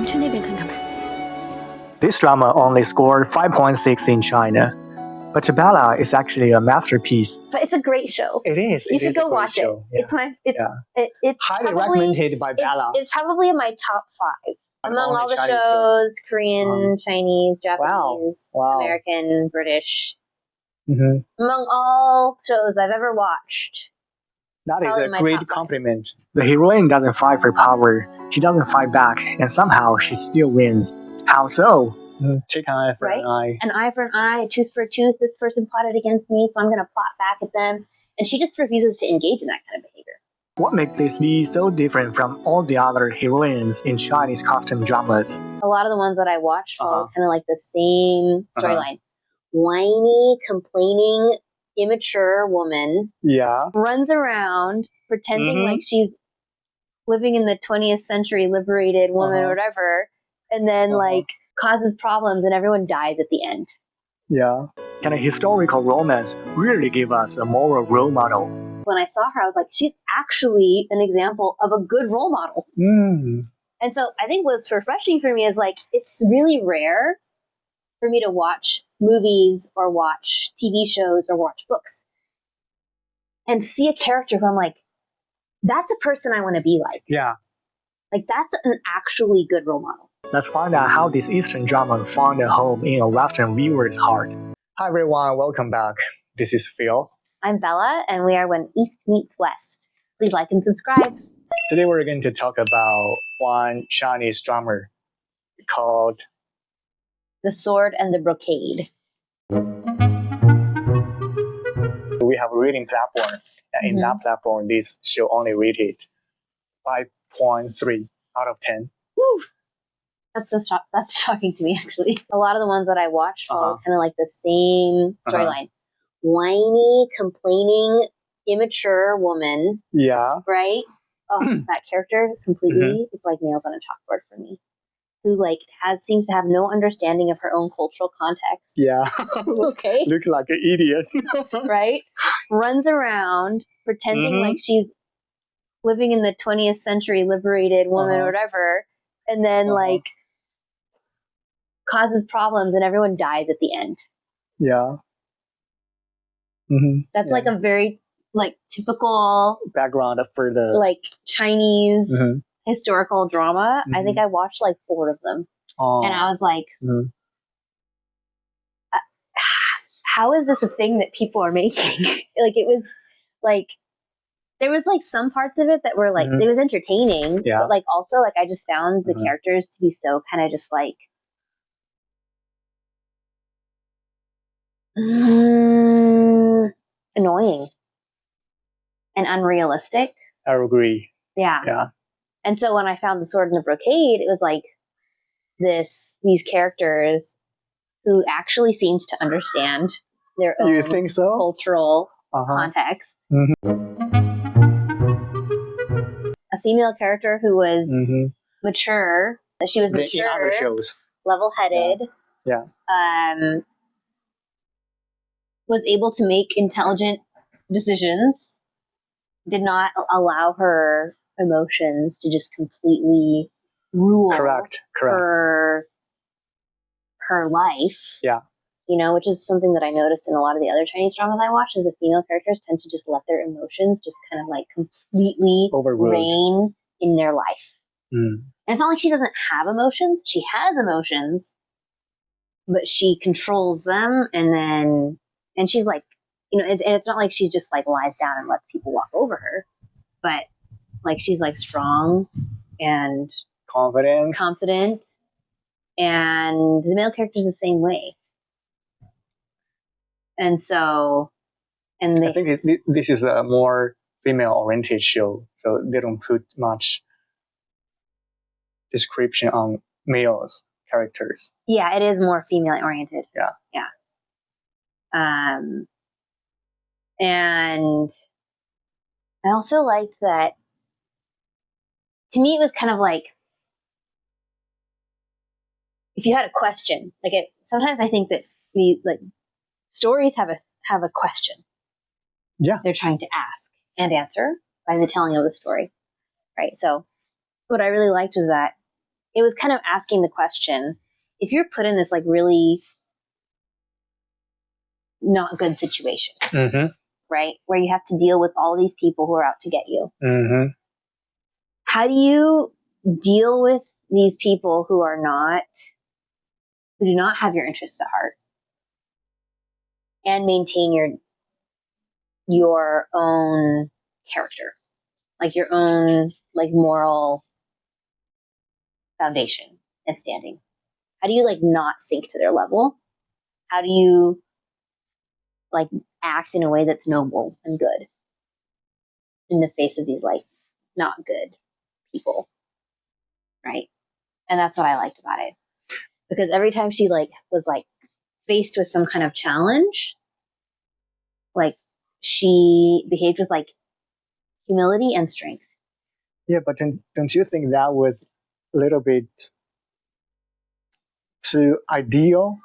们去那边看看吧。 This drama only scored 5.6 in China, but Bella is actually a masterpiece. But it's a great show. It is. You should go watch show. it. Yeah. It's Highly probably, recommended by Bella. It's probably in my top 5 among all the Chinese shows: Korean, Chinese, Japanese, Wow. American, British. Mm-hmm. Among all shows I've ever watched. That is Probably a my great top 5. compliment. The heroine doesn't fight for power. She doesn't fight back, and somehow she still wins. How so? Take an eye for Right? an eye. An eye for an eye, a tooth for a tooth. This person plotted against me, so I'm going to plot back at them. And she just refuses to engage in that kind of behavior. What makes this lead so different from all the other heroines in Chinese costume dramas? A lot of the ones that I watched follow kind of like the same storyline. Whiny, complaining, immature woman runs around pretending like she's living in the 20th century, liberated woman or whatever, and then like causes problems and everyone dies at the end. Yeah. Can a historical romance really give us a moral role model? When I saw her, I was like, she's actually an example of a good role model. And so I think what's refreshing for me is like, it's really rare for me to watch movies or watch TV shows or watch books and see a character who I'm like, that's a person I want to be like. Yeah. Like, that's an actually good role model. Let's find out how this Eastern drama found a home in a Western viewer's heart. Hi everyone, welcome back. This is Phil. I'm Bella, and we are When East Meets West. Please like and subscribe. Today we're going to talk about one Chinese drama called The Sword and the Brocade. We have a rating platform, and in that platform, this show only rated 5.3 out of 10. Woo! That's shocking to me, actually. A lot of the ones that I watched follow kind of like the same storyline. Whiny, complaining, immature woman. Yeah. Right? Oh, that character completely, it's like nails on a chalkboard for me. Who like seems to have no understanding of her own cultural context. Yeah. Okay. Look like an idiot. Right? Runs around pretending like she's living in the 20th century, liberated woman or whatever, and then like causes problems and everyone dies at the end. Yeah. That's like a very like typical background for the like Chinese historical drama. I think I watched like 4 of them, and I was like, how is this a thing that people are making? Like, it was like, there was like some parts of it that were like, it was entertaining, but like also like I just found the characters to be so kind of just like annoying and unrealistic. I agree. Yeah. And so when I found The Sword and the Brocade, it was like these characters who actually seemed to understand their own cultural context. A female character who was mature. She was mature, in other shows. Level-headed. Was able to make intelligent decisions. Did not allow her emotions to just completely rule her life. Yeah. You know, which is something that I noticed in a lot of the other Chinese dramas I watch, is the female characters tend to just let their emotions just kind of like completely reign in their life. And it's not like she doesn't have emotions. She has emotions, but she controls them, and she's like, you know, and it's not like she just like lies down and lets people walk over her, but like she's like strong and confident, and the male character is the same way. And so, I think this is a more female-oriented show, so they don't put much description on males' characters. Yeah, it is more female-oriented. Yeah. And I also liked that, to me, it was kind of like, if you had a question, like sometimes I think that stories have a question. Yeah. They're trying to ask and answer by the telling of the story. Right. So what I really liked was that it was kind of asking the question, if you're put in this like really not good situation, right? Where you have to deal with all these people who are out to get you. How do you deal with these people who do not have your interests at heart and maintain your own character, like your own like moral foundation and standing? How do you like not sink to their level? How do you like act in a way that's noble and good in the face of these like not good people, right? And that's what I liked about it, because every time she like was like faced with some kind of challenge, like she behaved with like humility and strength. Yeah, but don't you think that was a little bit too ideal?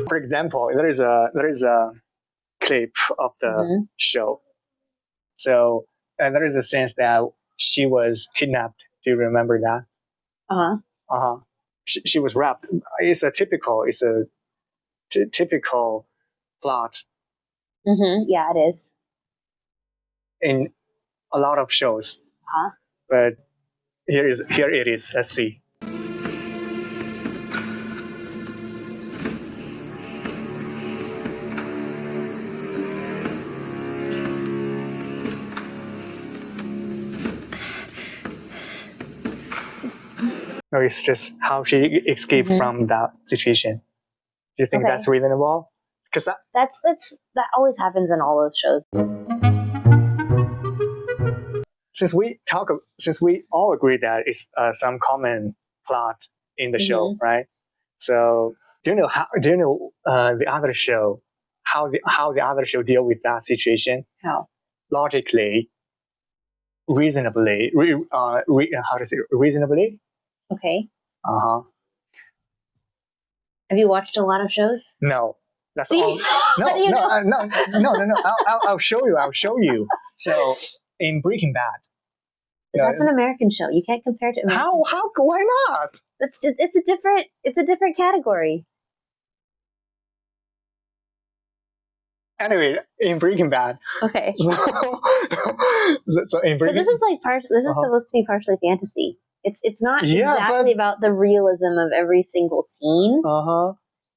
For example, there is a clip of the show. So, and there is a sense that she was kidnapped. Do you remember that? She was raped. It's a typical plot. Yeah, it is. In a lot of shows. But here it is. Let's see. No, it's just how she escaped from that situation. Do you think that's reasonable? Because that always happens in all those shows. Since we all agree that it's some common plot in the show, right? So do you know the other show, how the other show deal with that situation? How? Logically, reasonably, how to say reasonably? Okay. Have you watched a lot of shows? No. That's all. No. I'll show you. So in Breaking Bad. But that's an American show. You can't compare it to American. How? Why not? It's a different category. Anyway, in Breaking Bad. Okay. So in Breaking. But this is like this is supposed to be partially fantasy. It's not exactly about the realism of every single scene.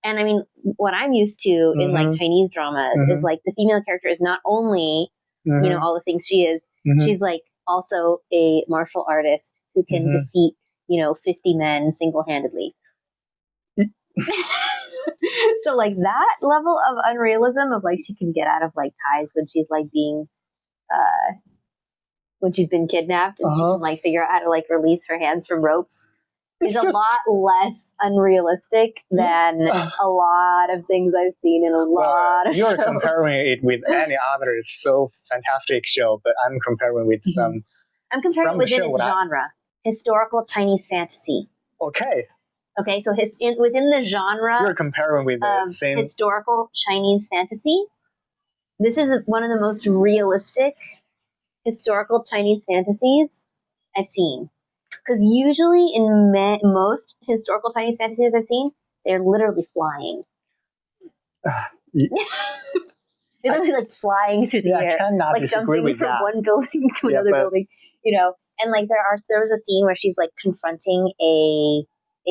And I mean, what I'm used to in like Chinese dramas is like the female character is not only all the things she is. She's like also a martial artist who can defeat 50 men single-handedly. So like that level of unrealism of like she can get out of like ties when she's like being when she's been kidnapped and she can like figure out how to like release her hands from ropes is a lot less unrealistic than a lot of things I've seen in a lot of shows. You're comparing it with any other so fantastic show, but I'm comparing with some. I'm comparing it within its genre, historical Chinese fantasy. Okay, so within the genre, you're comparing with the same historical Chinese fantasy. This is one of the most realistic historical Chinese fantasies I've seen. Because usually in most historical Chinese fantasies I've seen, they're literally flying. They're literally like flying through the air, like jumping from one building to another building, And like there was a scene where she's like confronting a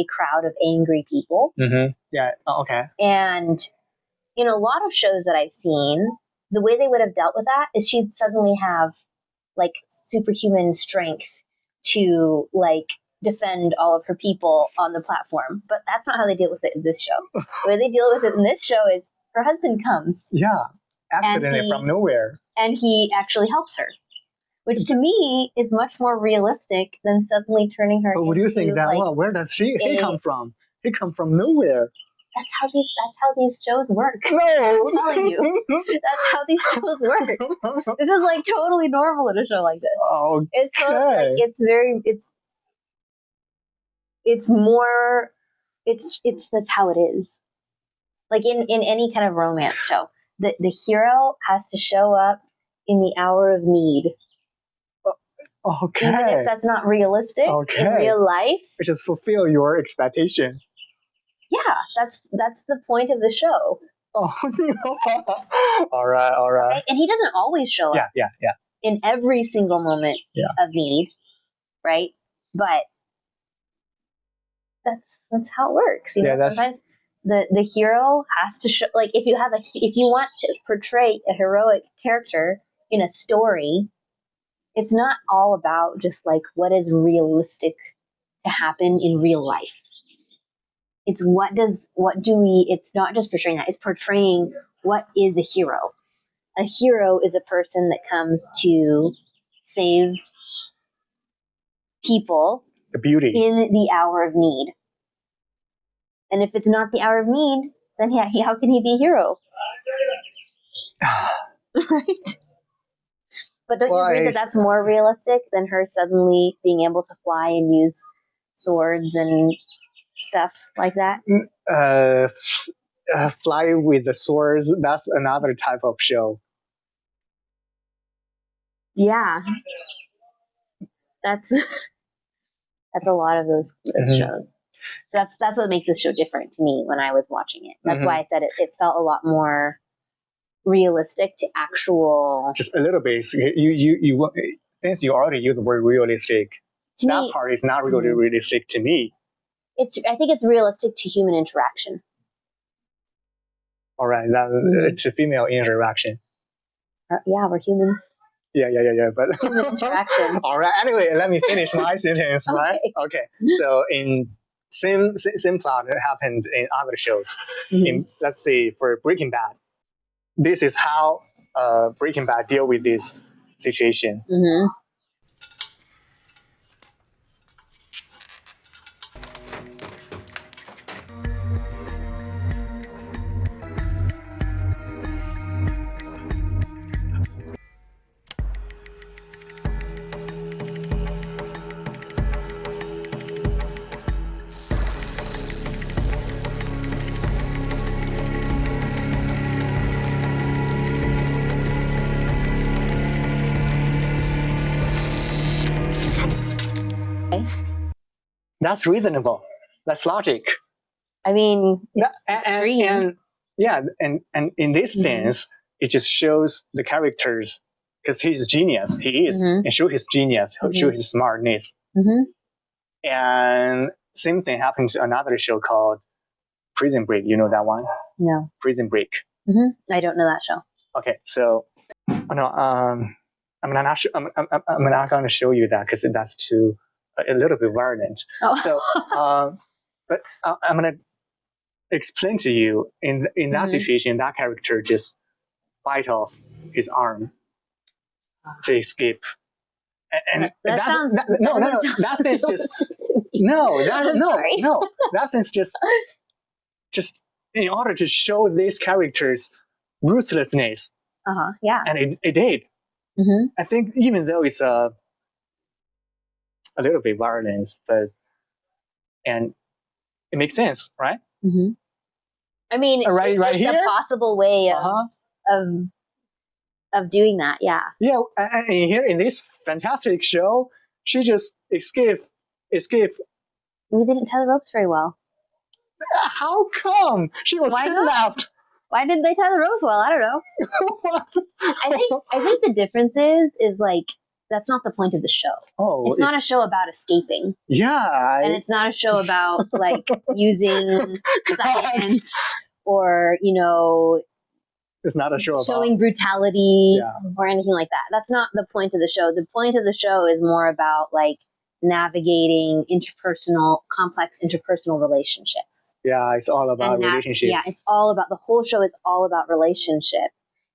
crowd of angry people. Yeah. Okay. And in a lot of shows that I've seen, the way they would have dealt with that is she'd suddenly have like superhuman strength to like defend all of her people on the platform. But that's not how they deal with it in this show. The way they deal with it in this show is her husband comes. Yeah. Accidentally from nowhere. And he actually helps her. Which to me is much more realistic than suddenly turning her into. But would you think that, like, where does he come from? He come from nowhere. That's how these shows work. No. I'm telling you. That's how these shows work. This is like totally normal in a show like this. Okay. It's totally that's how it is. Like in any kind of romance show. The hero has to show up in the hour of need. Okay. Even if that's not realistic in real life. Just fulfill your expectation. Yeah, that's the point of the show. Oh, all right. Okay? And he doesn't always show up. Yeah. In every single moment of need, right? But that's how it works. You know, sometimes the hero has to show. Like if you want to portray a heroic character in a story, it's not all about just like what is realistic to happen in real life. It's it's not just portraying that, it's portraying what is a hero. A hero is a person that comes to save people the beauty in the hour of need. And if it's not the hour of need, then how can he be a hero? Right? But don't you agree that that's more realistic than her suddenly being able to fly and use swords and stuff like that? Fly with the swords, that's another type of show. Yeah. That's a lot of those shows. So that's what makes this show different to me when I was watching it. That's why I said it felt a lot more realistic to actual. Just a little bit. You since you already used the word realistic, that part is not really realistic to me. I think it's realistic to human interaction. All right, to female interaction. Yeah, we're humans. Yeah. But human interaction. All right. Anyway, let me finish my sentence. Right? Okay. So in same plot that happened in other shows. Let's say for Breaking Bad, this is how Breaking Bad deal with this situation. That's reasonable. That's logic. I mean, and in this sense, it just shows the characters because he's genius. He is, and show his genius, show his smartness. And same thing happened to another show called Prison Break. You know that one? No. Prison Break. I don't know that show. Okay, so I'm not going to show you that because that's too a little bit violent. So, but I'm going to explain to you in that situation, that character just bite off his arm to escape. And that is just that is just in order to show this character's ruthlessness. Yeah. And it did. I think even though it's a little bit violence, and it makes sense, right? I mean, right here, a possible way of doing that. Yeah. Yeah, and here in this fantastic show, she just escaped. We didn't tie the ropes very well. How come? She was kidnapped. Why didn't they tie the ropes well? I don't know. I think the difference is like that's not the point of the show. It's not a show about escaping. Yeah. And it's not a show about like using science or, it's not a show showing brutality or anything like that. That's not the point of the show. The point of the show is more about like navigating complex interpersonal relationships. Yeah, it's all about relationships. Yeah, the whole show is all about relationship.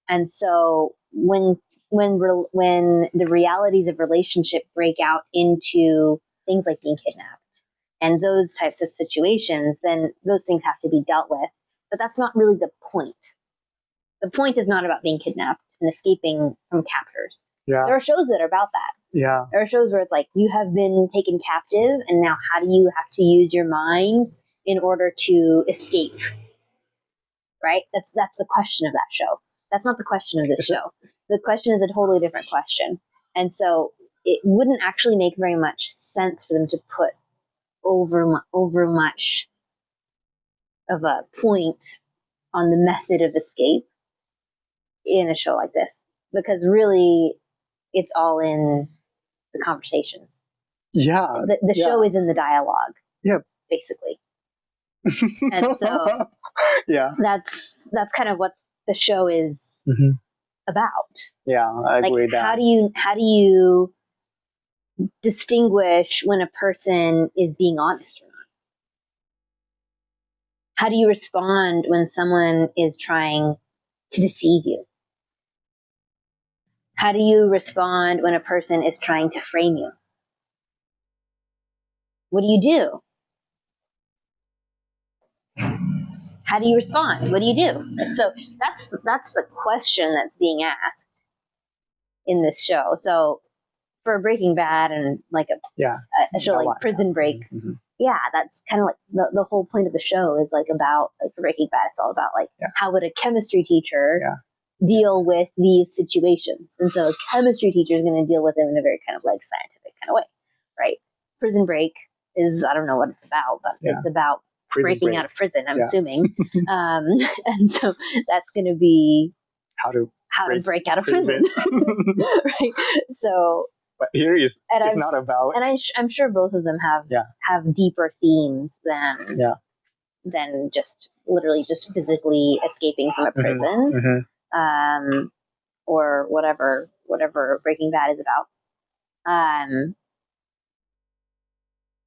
And so when the realities of relationship break out into things like being kidnapped and those types of situations, then those things have to be dealt with. But that's not really the point. The point is not about being kidnapped and escaping from captors. Yeah. There are shows that are about that. Yeah. There are shows where it's like you have been taken captive and now how do you have to use your mind in order to escape? Right? That's the question of that show. That's not the question of this show. The question is a totally different question. And so it wouldn't actually make very much sense for them to put over much of a point on the method of escape in a show like this, because really it's all in the conversations. Yeah. The show is in the dialogue. Yeah. Basically. And so yeah, that's kind of what the show is about. Yeah, I agree with that. How do you distinguish when a person is being honest or not? How do you respond when someone is trying to deceive you? How do you respond when a person is trying to frame you? What do you do? How do you respond? What do you do? And so that's the question that's being asked in this show. So for Breaking Bad and like a show like Prison Break, that's kind of like the whole point of the show is like about like for Breaking Bad. It's all about like how would a chemistry teacher deal with these situations, and so a chemistry teacher is going to deal with them in a very kind of like scientific kind of way, right? Prison Break is, I don't know what it's about, but it's about breaking out of prison, I'm assuming. And so that's going to be how to break out of prison. Right. So, but here it's not about, and I'm sure both of them have deeper themes than just literally just physically escaping from a prison, or whatever Breaking Bad is about.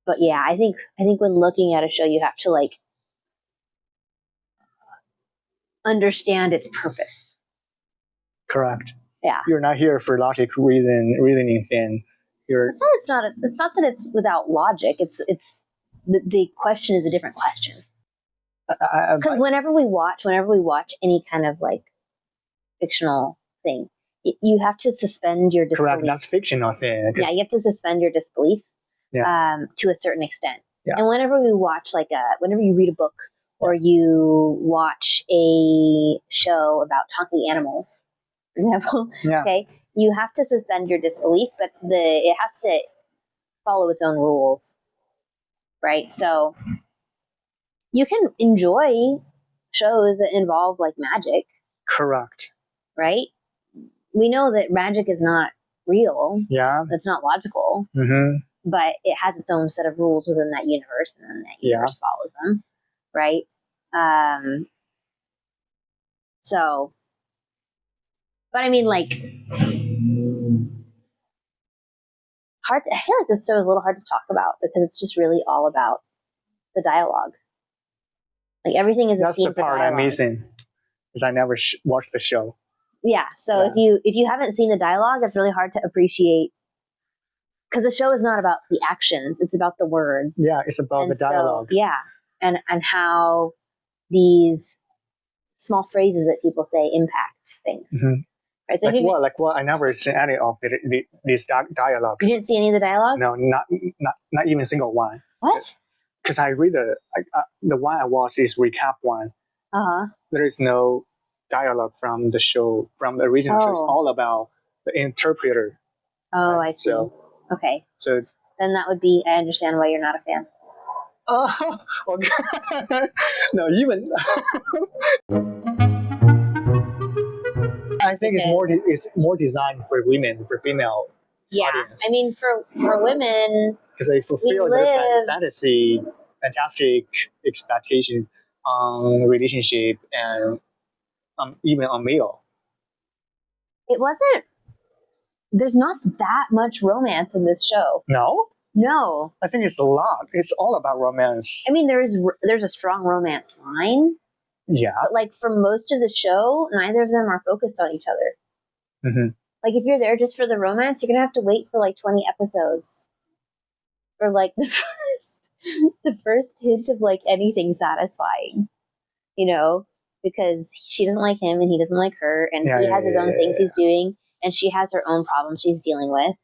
But yeah, I think when looking at a show, you have to like understand its purpose. Correct. Yeah. You're not here for logic reasoning thing. It's not that it's without logic. It's the question is a different question. Because whenever we watch any kind of like fictional thing, you have to suspend your disbelief. Correct. That's fictional thing. Yeah, you have to suspend your disbelief. To a certain extent. And whenever we watch whenever you read a book or you watch a show about talking animals, for example, okay, you have to suspend your disbelief, but it has to follow its own rules, right? So you can enjoy shows that involve like magic. Correct. Right? We know that magic is not real. Yeah. It's not logical. But it has its own set of rules within that universe, and then that universe follows them, right? So, but I mean, like, I feel like this show is a little hard to talk about because it's just really all about the dialogue. Like everything is a scene for dialogue. That's the part I'm missing, because I never watched the show. Yeah, so if you haven't seen the dialogue, it's really hard to appreciate. Because the show is not about the actions; it's about the words. Yeah, it's about the dialogues. So, and how these small phrases that people say impact things. Right? So like what? I never seen any of these dialogues. You didn't see any of the dialogue? No, not even a single one. What? Because I read the one I watched is recap one. There is no dialogue from the show, from the original show. It's all about the interpreter. Oh, right? I see. So, okay. So then that would be, I understand why you're not a fan. Oh, okay. No, even I think it's more designed for women, for female audience. I mean for women, because they fulfill their fantasy, fantastic expectation on relationship and even on male. It wasn't. There's not that much romance in this show. No. I think it's a lot. It's all about romance. I mean, there's a strong romance line. Yeah. But like for most of the show, neither of them are focused on each other. Like if you're there just for the romance, you're gonna have to wait for like 20 episodes for like the first hint of like anything satisfying, because she doesn't like him and he doesn't like her, and he has his own things he's doing, and she has her own problems she's dealing with,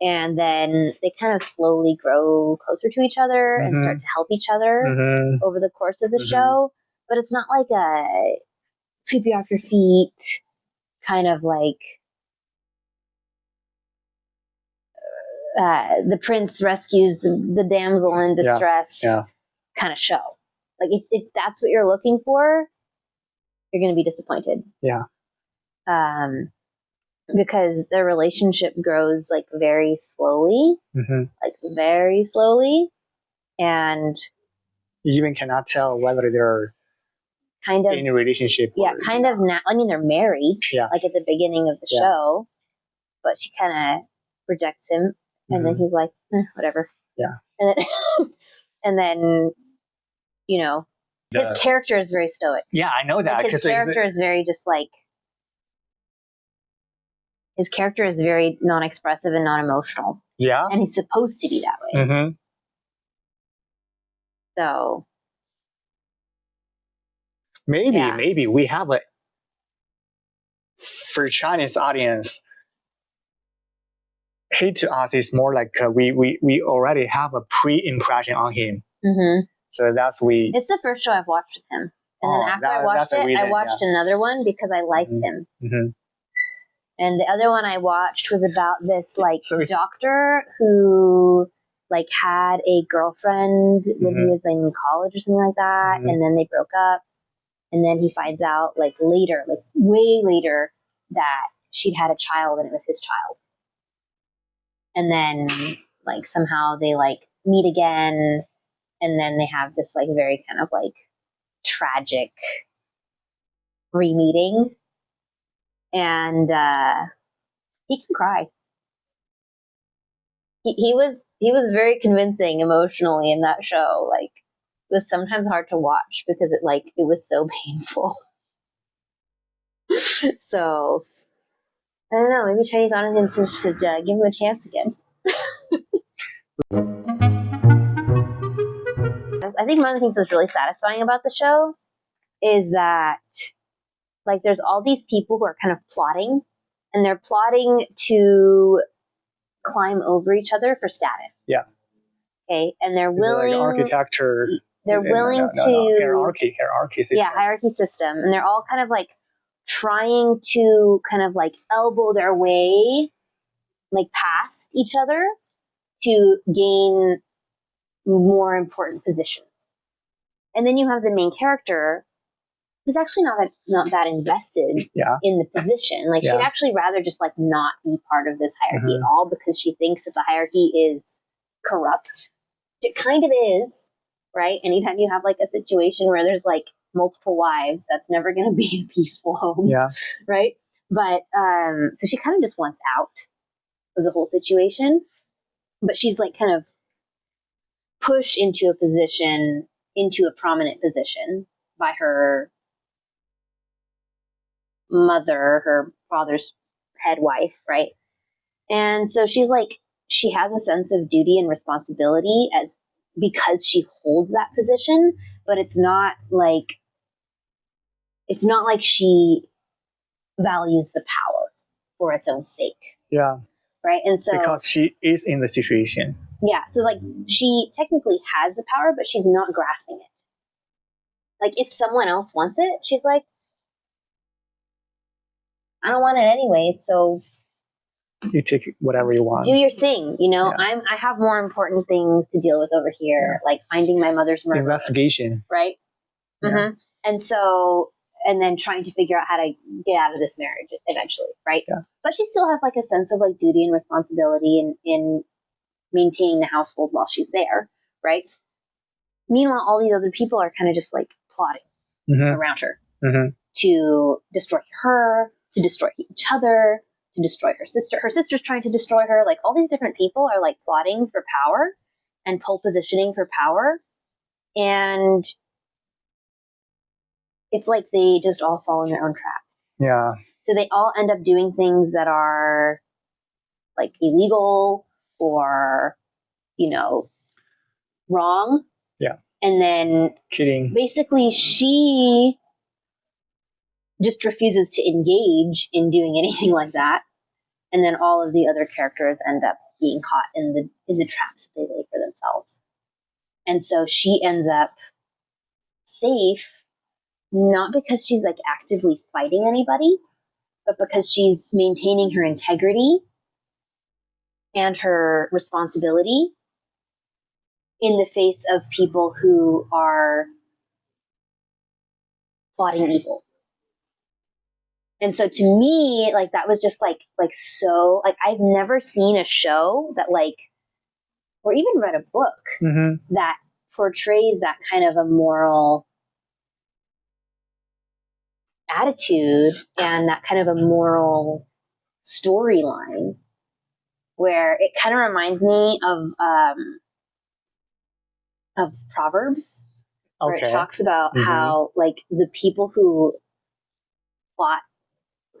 and then they kind of slowly grow closer to each other and start to help each other over the course of the show. But it's not like a sweep you off your feet kind of like the prince rescues the damsel in distress kind of show. Like if that's what you're looking for, you're going to be disappointed. Yeah. Because their relationship grows like very slowly, like very slowly, and you even cannot tell whether they're kind of in a relationship. Yeah, kind of. I mean, they're married. Yeah. Like at the beginning of the show, but she kind of rejects him, and then he's like, whatever. Yeah. And then, and then, you know, his character is very stoic. Yeah, I know that. Like his character is very just like. His character is very non-expressive and non-emotional. Yeah. And he's supposed to be that way. So. Maybe we have for Chinese audience, hate to us is more like we already have a pre-impression on him. So that's It's the first show I've watched with him. And then after I watched it, I watched another one because I liked him. And the other one I watched was about this like doctor who like had a girlfriend when he was in college or something like that, and then they broke up, and then he finds out like later, like way later, that she'd had a child and it was his child. And then like somehow they like meet again, and then they have this like very kind of like tragic re-meeting. And he can cry. He was very convincing emotionally in that show. Like it was sometimes hard to watch because it was so painful. So I don't know. Maybe Chinese audiences should give him a chance again. I think one of the things that's really satisfying about the show is that like there's all these people who are kind of plotting, and they're plotting to climb over each other for status. Yeah. Okay, and they're willing. Like architecture. They're willing to hierarchy system. Yeah, hierarchy system, and they're all kind of like trying to kind of like elbow their way, like past each other to gain more important positions. And then you have the main character who's actually not that invested in the position. Like she'd actually rather just like not be part of this hierarchy at all because she thinks that the hierarchy is corrupt. It kind of is, right? Anytime you have like a situation where there's like multiple wives, that's never going to be a peaceful home. Yeah. Right. But so she kind of just wants out of the whole situation, but she's like kind of pushed into a prominent position by her mother, her father's head wife, right? And so she's like, she has a sense of duty and responsibility because she holds that position, but it's not like she values the power for its own sake. Yeah. Right? And so because she is in the situation. Yeah. So like she technically has the power, but she's not grasping it. Like if someone else wants it, she's like, I don't want it anyway, so you take whatever you want. Do your thing, you know. Yeah. I have more important things to deal with over here, like finding my mother's murder. Investigation. Right? Yeah. And so, and then trying to figure out how to get out of this marriage eventually, right? Yeah. But she still has like a sense of like duty and responsibility in maintaining the household while she's there, right? Meanwhile, all these other people are kind of just like plotting around her to destroy her, to destroy each other, to destroy her sister. Her sister's trying to destroy her. Like all these different people are like plotting for power and pole positioning for power. And it's like they just all fall in their own traps. Yeah. So they all end up doing things that are like illegal or, you know, wrong. Yeah. And then basically she just refuses to engage in doing anything like that. And then all of the other characters end up being caught in the traps that they lay for themselves. And so she ends up safe, not because she's like actively fighting anybody, but because she's maintaining her integrity and her responsibility in the face of people who are plotting evil. And so to me, like, that was just like so, like, I've never seen a show that, like, or even read a book that portrays that kind of a moral attitude and that kind of a moral storyline, where it kind of reminds me of Proverbs, where it talks about how, like, the people who plot,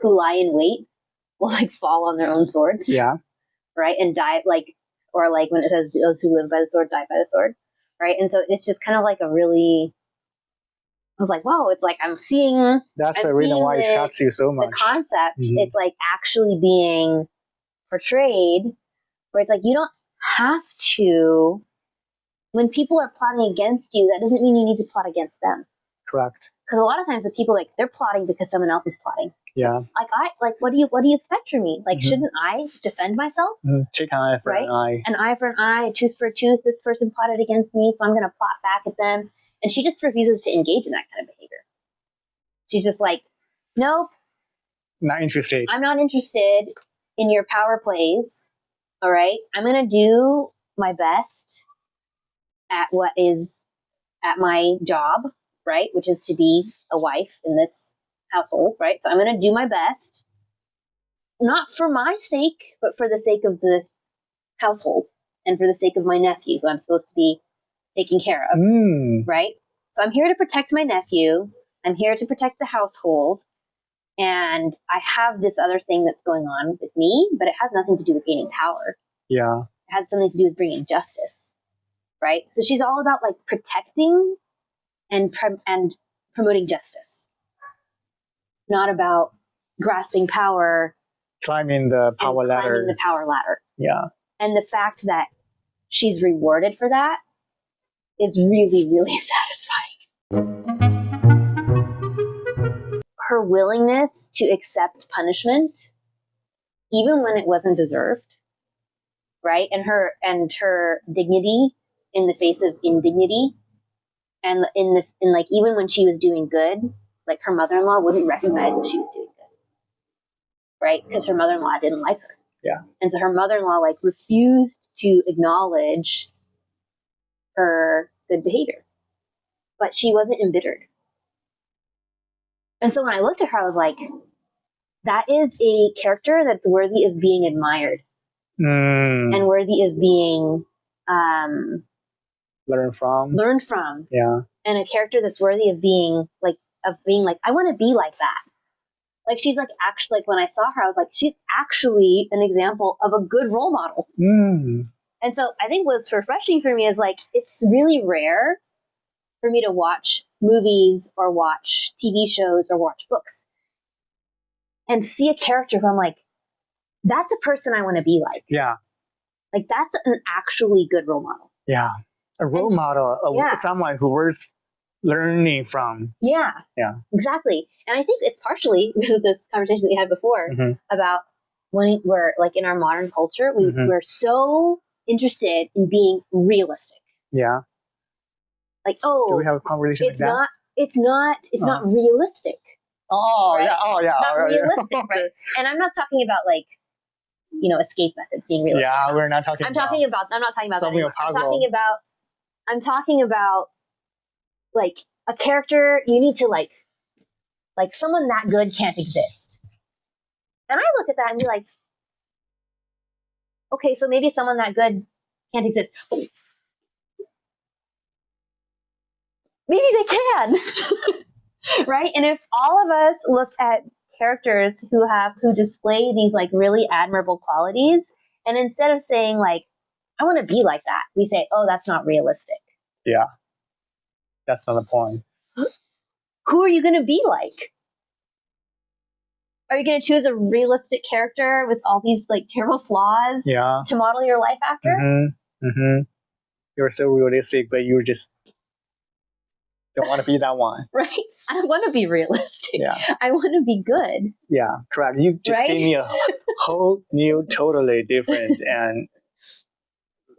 who lie in wait, will, like, fall on their own swords. Yeah. Right? And die, like, or like when it says those who live by the sword die by the sword. Right? And so it's just kind of like a really, I was like, whoa, it's like I'm seeing. That's the reason why it shocks you so much. The concept, it's like actually being portrayed, where it's like you don't have to. When people are plotting against you, that doesn't mean you need to plot against them. Correct. Because a lot of times the people, like, they're plotting because someone else is plotting. Yeah. Like what do you expect from me? Like, shouldn't I defend myself? Take an eye for an eye. An eye for an eye, a tooth for a tooth. This person plotted against me, so I'm going to plot back at them. And she just refuses to engage in that kind of behavior. She's just like, nope. Not interested. I'm not interested in your power plays. All right? I'm going to do my best at what is at my job, right? Which is to be a wife in this household, right? So I'm going to do my best, not for my sake, but for the sake of the household and for the sake of my nephew, who I'm supposed to be taking care of, right? So I'm here to protect my nephew. I'm here to protect the household. And I have this other thing that's going on with me, but it has nothing to do with gaining power. Yeah. It has something to do with bringing justice, right? So she's all about, like, protecting and promoting justice, not about grasping power, climbing the power ladder. Yeah. And the fact that she's rewarded for that is really, really satisfying. Her willingness to accept punishment, even when it wasn't deserved, right? And her dignity in the face of indignity, and in like, even when she was doing good, like, her mother-in-law wouldn't recognize that she was doing good, right? Because her mother-in-law didn't like her. Yeah. And so her mother-in-law, like, refused to acknowledge her good behavior, but she wasn't embittered. And so when I looked at her, I was like, that is a character that's worthy of being admired and worthy of being learned from. Yeah. And a character that's worthy of being like, I want to be like that. Like, she's like, actually, like, when I saw her, I was like, she's actually an example of a good role model. And so I think what's refreshing for me is, like, it's really rare for me to watch movies or watch TV shows or watch books and see a character who I'm like, that's a person I want to be like. Yeah. Like, that's an actually good role model. Yeah. A role model, someone who worth learning from. Yeah. Yeah. Exactly. And I think it's partially because of this conversation that we had before about when we're, like, in our modern culture, we're so interested in being realistic. Yeah. Like, oh, do we have a conversation like that? It's not realistic. Oh, right? It's not realistic, okay. Right? And I'm not talking about, like, you know, escape methods being realistic. Yeah, we're not talking. I'm not talking about solving that. A puzzle. I'm talking about like a character you need to like someone that good can't exist. And I look at that and be like, okay, so maybe someone that good can't exist. Maybe they can. Right? And if all of us look at characters who display these, like, really admirable qualities, and instead of saying, like, I want to be like that, we say, oh, that's not realistic. Yeah. That's not the point. Who are you going to be like? Are you going to choose a realistic character with all these, like, terrible flaws to model your life after? You're so realistic, but you just don't want to be that one. Right? I don't want to be realistic. Yeah. I want to be good. Yeah, correct. You just gave me a whole new, totally different and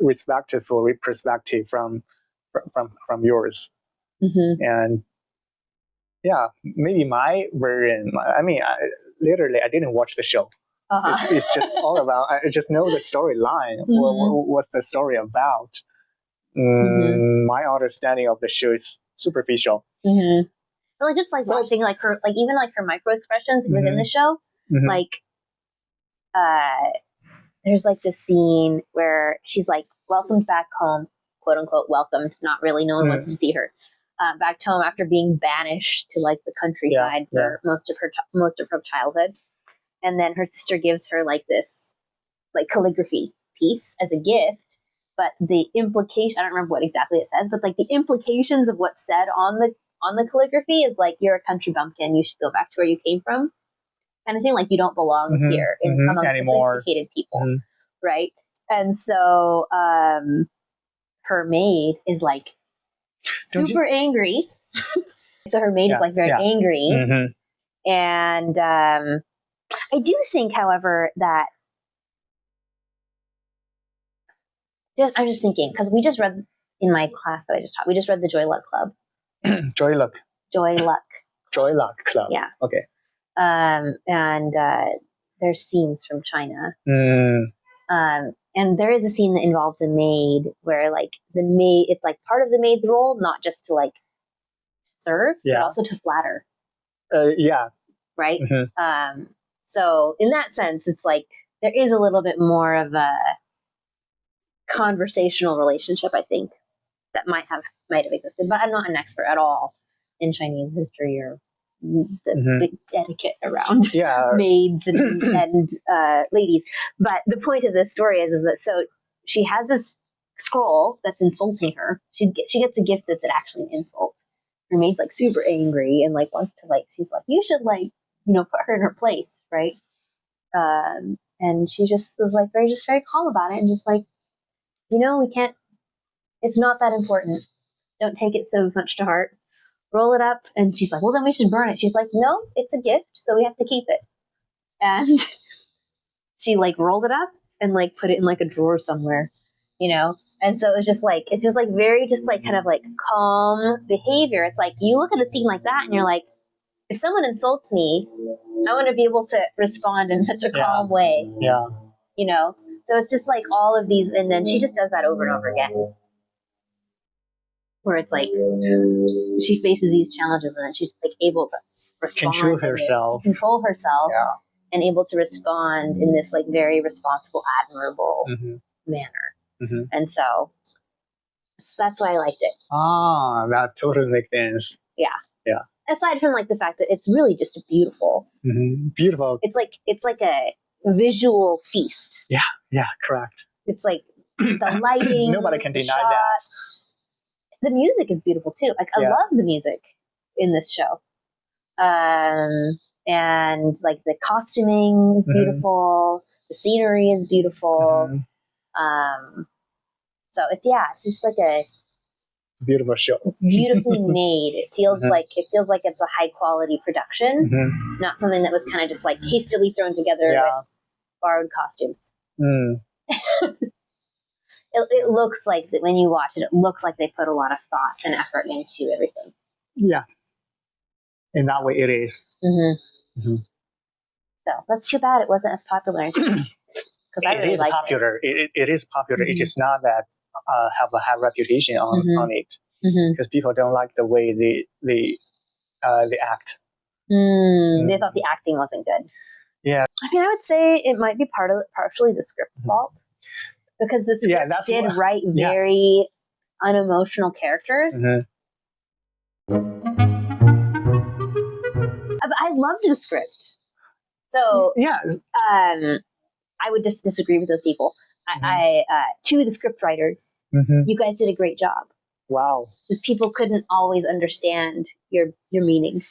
respectful perspective from yours. And yeah, maybe my version. I mean, literally, I didn't watch the show. It's just all about. I just know the storyline. What's the story about? My understanding of the show is superficial. Like just like watching like her, like even like her micro expressions within the show, like there's like this scene where she's like welcomed back home, quote unquote welcomed, not really, no one wants to see her back home after being banished to like the countryside for most of her childhood, and then her sister gives her like this like calligraphy piece as a gift, but the implication, I don't remember what exactly it says, but like the implications of what's said on the calligraphy is like, you're a country bumpkin, you should go back to where you came from, kind of thing, like you don't belong here among sophisticated people, right? And so her maid is like super angry. So her maid is like very angry. And I do think, however, that I'm just thinking, because we just read in my class that I just taught, we just read the Joy Luck Club. Joy Luck Club. Yeah. Okay. And there's scenes from China. And there is a scene that involves a maid where like the maid, it's like part of the maid's role, not just to like serve, but also to flatter. Right? So in that sense, it's like there is a little bit more of a conversational relationship, I think, that might have existed. But I'm not an expert at all in Chinese history or the big etiquette around maids and ladies. But the point of this story is that so she has this scroll that's insulting her. She gets a gift that's actually an insult. Her maid's like super angry and like wants to like, she's like, you should like, put her in her place, right? And she just was like very calm about it and just like, we can't, it's not that important. Don't take it so much to heart. Roll it up. And she's like, well, then we should burn it. She's like, no, it's a gift, so we have to keep it. And she like rolled it up and like put it in like a drawer somewhere, And so it's just like very just like kind of like calm behavior. It's like you look at a scene like that and you're like, if someone insults me, I want to be able to respond in such a calm way. Yeah. So it's just like all of these, and then she just does that over and over again. Where it's like she faces these challenges and then she's like able to respond, control herself, and able to respond in this like very responsible, admirable manner. And so that's why I liked it. That totally makes sense. Yeah. Aside from like the fact that it's really just beautiful. Beautiful. It's like a visual feast. Yeah, correct. It's like the lighting. Nobody can deny shots. The music is beautiful too. Like I love the music in this show. And like the costuming is beautiful. The scenery is beautiful. So it's just like a beautiful show. It's beautifully made. It feels like it's a high quality production, not something that was kind of just like hastily thrown together with borrowed costumes. It looks like that when you watch it. It looks like they put a lot of thought and effort into everything. Yeah, in that way, it is. So that's too bad it wasn't as popular. It is popular. It is popular. It is not that have a high reputation on it because people don't like the way they act. They thought the acting wasn't good. Yeah, I mean, I would say it might be partially the script's fault because the script did write very unemotional characters. But I loved the script. So I would just disagree with those people. To the script writers, you guys did a great job. Wow. Because people couldn't always understand your meaning.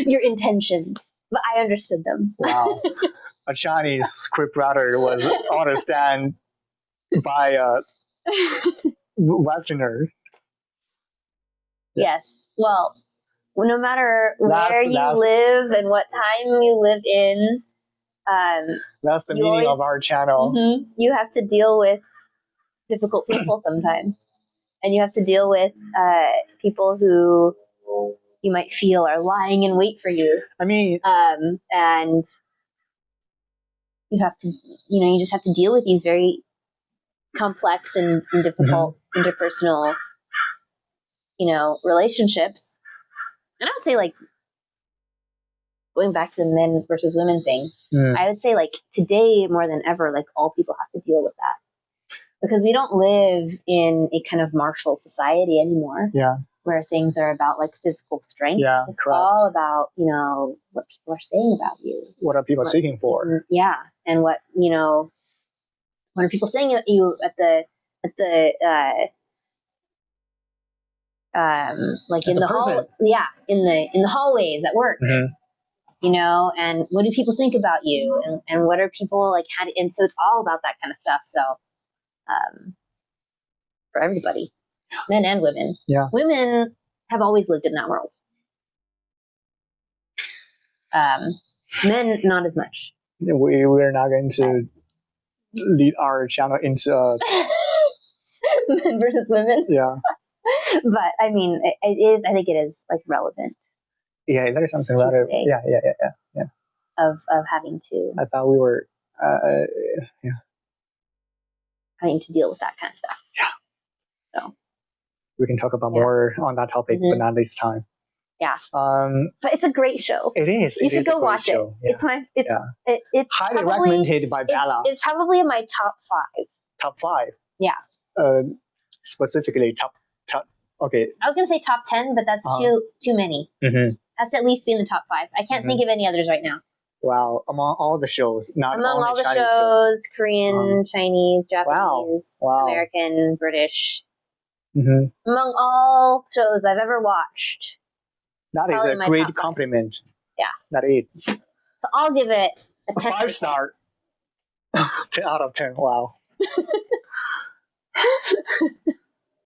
Your intentions. But I understood them. Wow. A Chinese script writer was understood by a Westerner. Yes. Well, no matter where you live and what time you live in, that's the meaning of our channel. You have to deal with difficult people sometimes, and you have to deal with people who you might feel are lying in wait for you. I mean, and you have to, you just have to deal with these very complex and difficult interpersonal, relationships. And I would say, like, going back to the men versus women thing, I would say, like, today more than ever, like, all people have to deal with that. Because we don't live in a kind of martial society anymore. Yeah. Where things are about, like, physical strength. Yeah, it's correct. all about, what people are saying about you. What are people seeking for? Yeah. And what are people saying at you like in the hall, in the hallways at work, and what do people think about you, and what are people like, and so it's all about that kind of stuff. So, for everybody, men and women, women have always lived in that world. Men, not as much. We're not going to lead our channel into men versus women. Yeah. But I mean, it is. I think it is, like, relevant. Yeah, there is something about it. Yeah. Of having to. I thought we were. Having to deal with that kind of stuff. Yeah. So. We can talk about more on that topic, but not this time. Yeah. But it's a great show. It is. You should go watch it. Yeah. It's highly recommended by Bella. It's probably in my top 5. Top 5. Yeah. Specifically top. Okay. I was gonna say top 10, but that's too many. Has to at least be in the top 5. I can't think of any others right now. Wow, among all the shows, not among only all the Chinese shows, Korean, Chinese, Japanese, wow. American, British. Among all shows I've ever watched. That is a great compliment. Yeah. That is. So I'll give it a 10. 5 star. 10 out of 10. Wow.